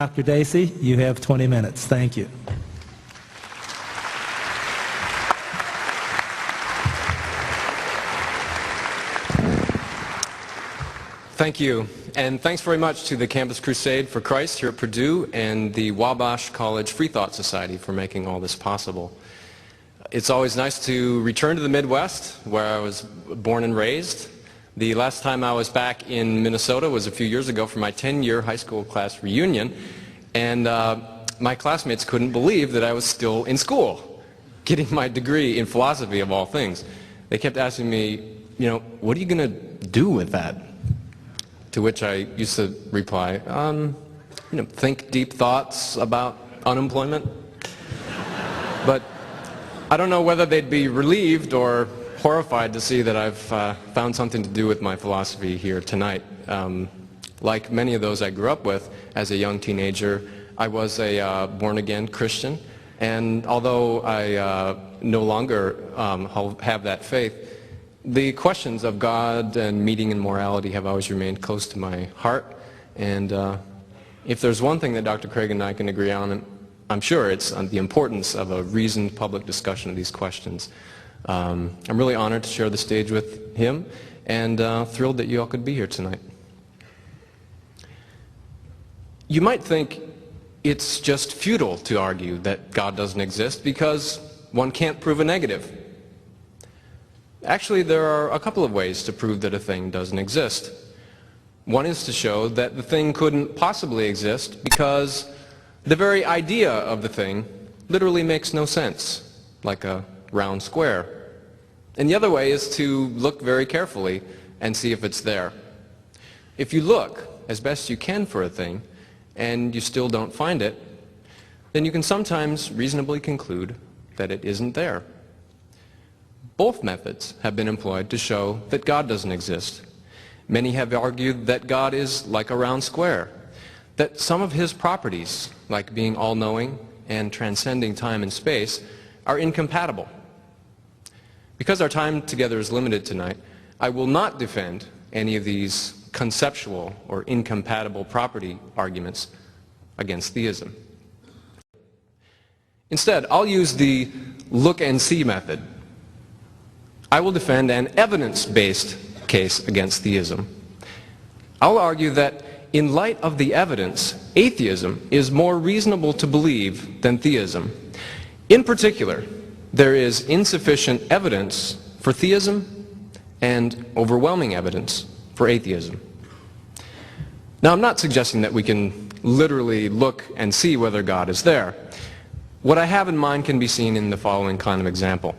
Dr. Dacey, you have 20 minutes. Thank you. Thank you, and thanks very much to the Campus Crusade for Christ here at Purdue and the Wabash College Free Thought Society for making all this possible. It's always nice to return to the Midwest, where I was born and raised. The last time I was back in Minnesota was a few years ago for my 10-year high school class reunion, and my classmates couldn't believe that I was still in school, getting my degree in philosophy of all things. They kept asking me, what are you going to do with that? To which I used to reply, think deep thoughts about unemployment. But I don't know whether they'd be relieved or horrified to see that I've found something to do with my philosophy here tonight. Like many of those I grew up with as a young teenager, I was a born-again Christian, and although I no longer have that faith, the questions of God and meaning and morality have always remained close to my heart, and if there's one thing that Dr. Craig and I can agree on, I'm sure it's on the importance of a reasoned public discussion of these questions. I'm really honored to share the stage with him, and thrilled that you all could be here tonight. You might think it's just futile to argue that God doesn't exist because one can't prove a negative. Actually, there are a couple of ways to prove that a thing doesn't exist. One is to show that the thing couldn't possibly exist because the very idea of the thing literally makes no sense, like a round square. And the other way is to look very carefully and see if it's there. If you look as best you can for a thing and you still don't find it, then you can sometimes reasonably conclude that it isn't there. Both methods have been employed to show that God doesn't exist. Many have argued that God is like a round square, that some of his properties, like being all-knowing and transcending time and space, are incompatible. Because our time together is limited tonight, I will not defend any of these conceptual or incompatible property arguments against theism. Instead, I'll use the look and see method. I will defend an evidence-based case against theism. I'll argue that in light of the evidence, atheism is more reasonable to believe than theism. In particular, there is insufficient evidence for theism and overwhelming evidence for atheism. Now, I'm not suggesting that we can literally look and see whether God is there. What I have in mind can be seen in the following kind of example.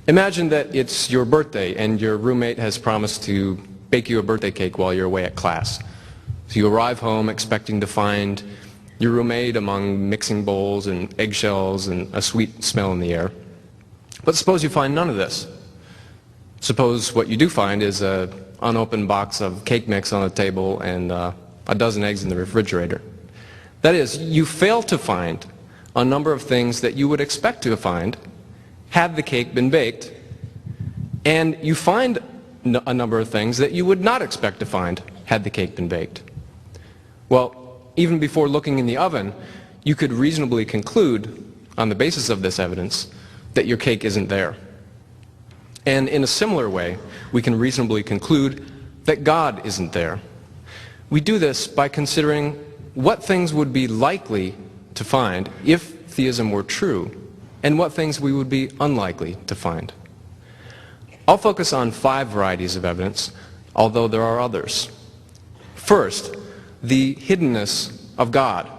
Imagine that it's your birthday and your roommate has promised to bake you a birthday cake while you're away at class. So you arrive home expecting to find your roommate among mixing bowls and eggshells and a sweet smell in the air. But suppose you find none of this. Suppose what you do find is an unopened box of cake mix on the table and a dozen eggs in the refrigerator. That is, you fail to find a number of things that you would expect to find had the cake been baked, and you find a number of things that you would not expect to find had the cake been baked. Well, even before looking in the oven, you could reasonably conclude, on the basis of this evidence, that your cake isn't there. And in a similar way, we can reasonably conclude that God isn't there. We do this by considering what things would be likely to find if theism were true, and what things we would be unlikely to find. I'll focus on 5 varieties of evidence, although there are others. First, the hiddenness of God.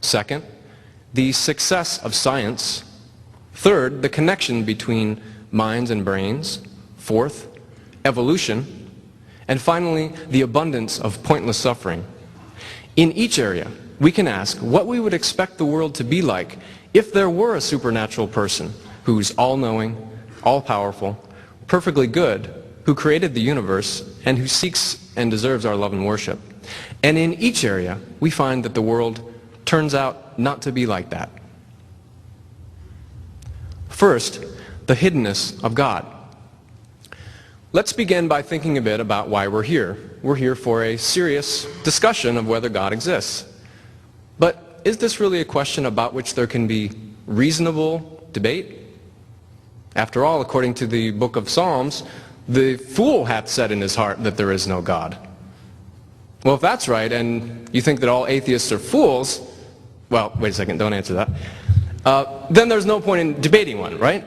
Second, the success of science. Third, the connection between minds and brains. Fourth, evolution. And finally, the abundance of pointless suffering. In each area, we can ask what we would expect the world to be like if there were a supernatural person who's all-knowing, all-powerful, perfectly good, who created the universe, and who seeks and deserves our love and worship. And in each area, we find that the world turns out not to be like that. First, the hiddenness of God. Let's begin by thinking a bit about why we're here. We're here for a serious discussion of whether God exists. But is this really a question about which there can be reasonable debate? After all, according to the book of Psalms, the fool hath said in his heart that there is no God. Well, if that's right, and you think that all atheists are fools, well, wait a second, don't answer that. Then there's no point in debating one, right?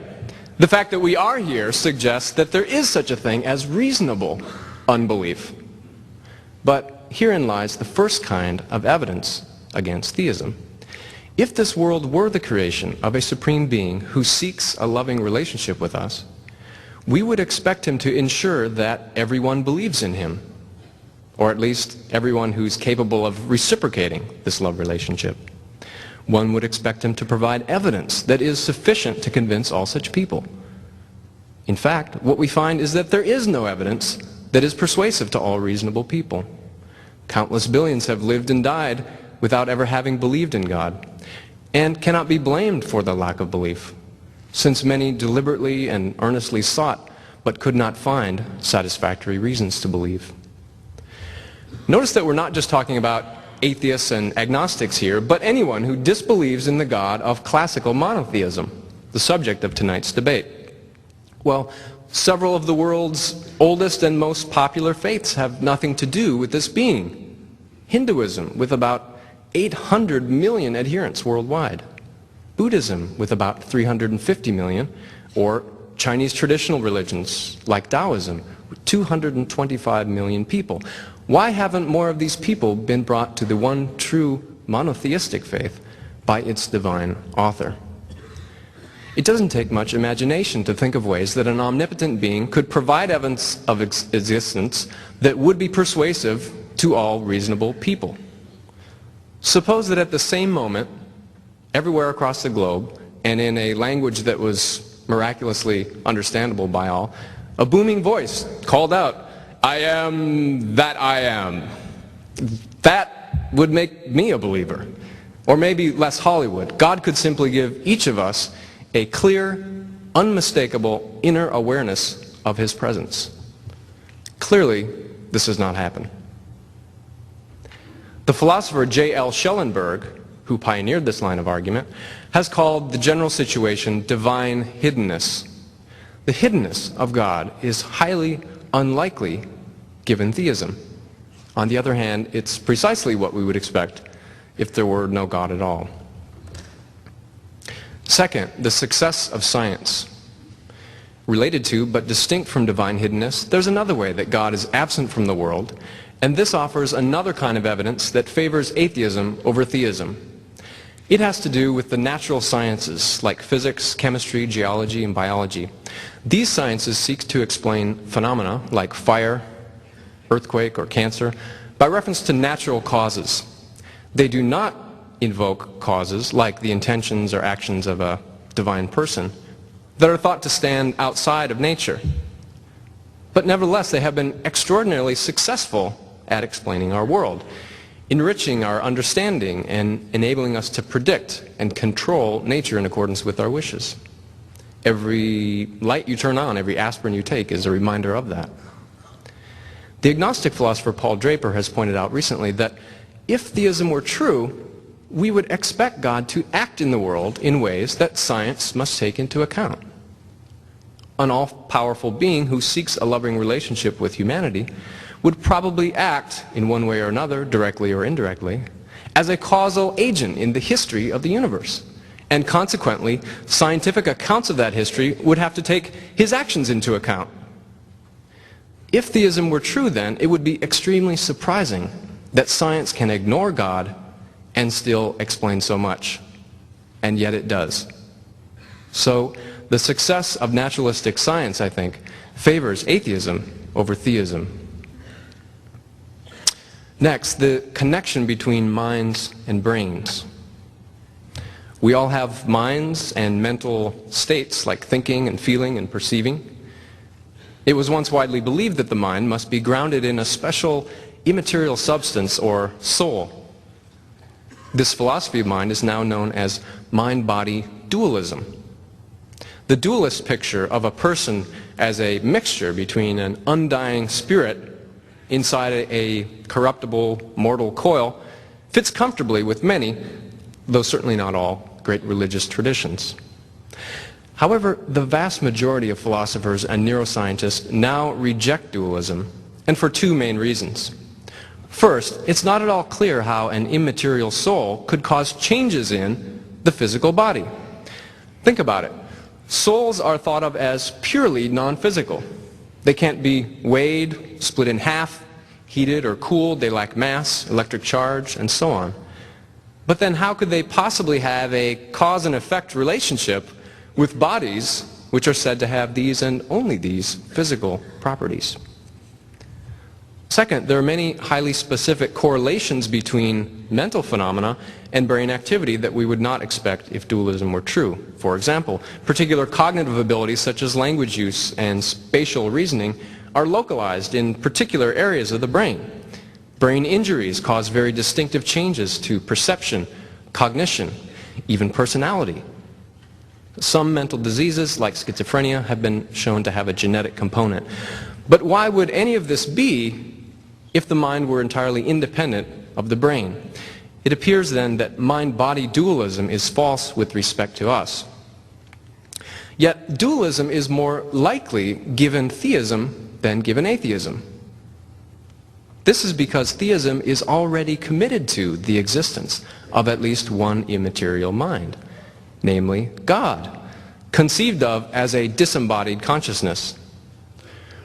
The fact that we are here suggests that there is such a thing as reasonable unbelief. But herein lies the first kind of evidence against theism. If this world were the creation of a supreme being who seeks a loving relationship with us, we would expect him to ensure that everyone believes in him, or at least everyone who's capable of reciprocating this love relationship. One would expect him to provide evidence that is sufficient to convince all such people. In fact, what we find is that there is no evidence that is persuasive to all reasonable people. Countless billions have lived and died without ever having believed in God, and cannot be blamed for the lack of belief, since many deliberately and earnestly sought but could not find satisfactory reasons to believe. Notice that we're not just talking about atheists and agnostics here, but anyone who disbelieves in the God of classical monotheism, the subject of tonight's debate. Well, several of the world's oldest and most popular faiths have nothing to do with this being. Hinduism, with about 800 million adherents worldwide. Buddhism, with about 350 million, or Chinese traditional religions like Taoism, with 225 million people. Why haven't more of these people been brought to the one true monotheistic faith by its divine author? It doesn't take much imagination to think of ways that an omnipotent being could provide evidence of existence that would be persuasive to all reasonable people. Suppose that at the same moment, everywhere across the globe, and in a language that was miraculously understandable by all, a booming voice called out, "I am that I am." That would make me a believer. Or maybe less Hollywood. God could simply give each of us a clear, unmistakable inner awareness of his presence. Clearly, this has not happened. The philosopher J.L. Schellenberg, who pioneered this line of argument, has called the general situation divine hiddenness. The hiddenness of God is highly unlikely given theism. On the other hand, it's precisely what we would expect if there were no God at all. Second, the success of science. Related to, but distinct from divine hiddenness, there's another way that God is absent from the world, and this offers another kind of evidence that favors atheism over theism. It has to do with the natural sciences, like physics, chemistry, geology, and biology. These sciences seek to explain phenomena like fire, earthquake, or cancer by reference to natural causes. They do not invoke causes like the intentions or actions of a divine person that are thought to stand outside of nature. But nevertheless, they have been extraordinarily successful at explaining our world, enriching our understanding and enabling us to predict and control nature in accordance with our wishes. Every light you turn on, every aspirin you take is a reminder of that. The agnostic philosopher Paul Draper has pointed out recently that if theism were true, we would expect God to act in the world in ways that science must take into account. An all-powerful being who seeks a loving relationship with humanity would probably act in one way or another, directly or indirectly, as a causal agent in the history of the universe. And consequently, scientific accounts of that history would have to take his actions into account. If theism were true then, it would be extremely surprising that science can ignore God and still explain so much. And yet it does. So, the success of naturalistic science, I think, favors atheism over theism. Next, the connection between minds and brains. We all have minds and mental states like thinking and feeling and perceiving. It was once widely believed that the mind must be grounded in a special immaterial substance or soul. This philosophy of mind is now known as mind-body dualism. The dualist picture of a person as a mixture between an undying spirit inside a corruptible mortal coil fits comfortably with many, though certainly not all, great religious traditions. However, the vast majority of philosophers and neuroscientists now reject dualism, and for two main reasons. First, it's not at all clear how an immaterial soul could cause changes in the physical body. Think about it. Souls are thought of as purely non-physical. They can't be weighed, split in half, heated or cooled, they lack mass, electric charge, and so on. But then how could they possibly have a cause and effect relationship with bodies which are said to have these and only these physical properties? Second, there are many highly specific correlations between mental phenomena and brain activity that we would not expect if dualism were true. For example, particular cognitive abilities such as language use and spatial reasoning are localized in particular areas of the brain. Brain injuries cause very distinctive changes to perception, cognition, even personality. Some mental diseases, like schizophrenia, have been shown to have a genetic component. But why would any of this be if the mind were entirely independent of the brain? It appears then that mind-body dualism is false with respect to us. Yet dualism is more likely given theism than given atheism. This is because theism is already committed to the existence of at least one immaterial mind, namely God, conceived of as a disembodied consciousness.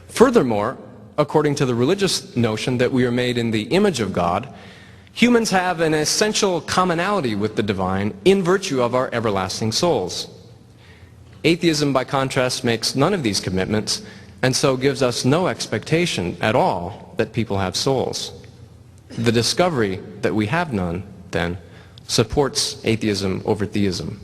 Furthermore, according to the religious notion that we are made in the image of God, humans have an essential commonality with the divine in virtue of our everlasting souls. Atheism, by contrast, makes none of these commitments and so gives us no expectation at all that people have souls. The discovery that we have none, then, supports atheism over theism.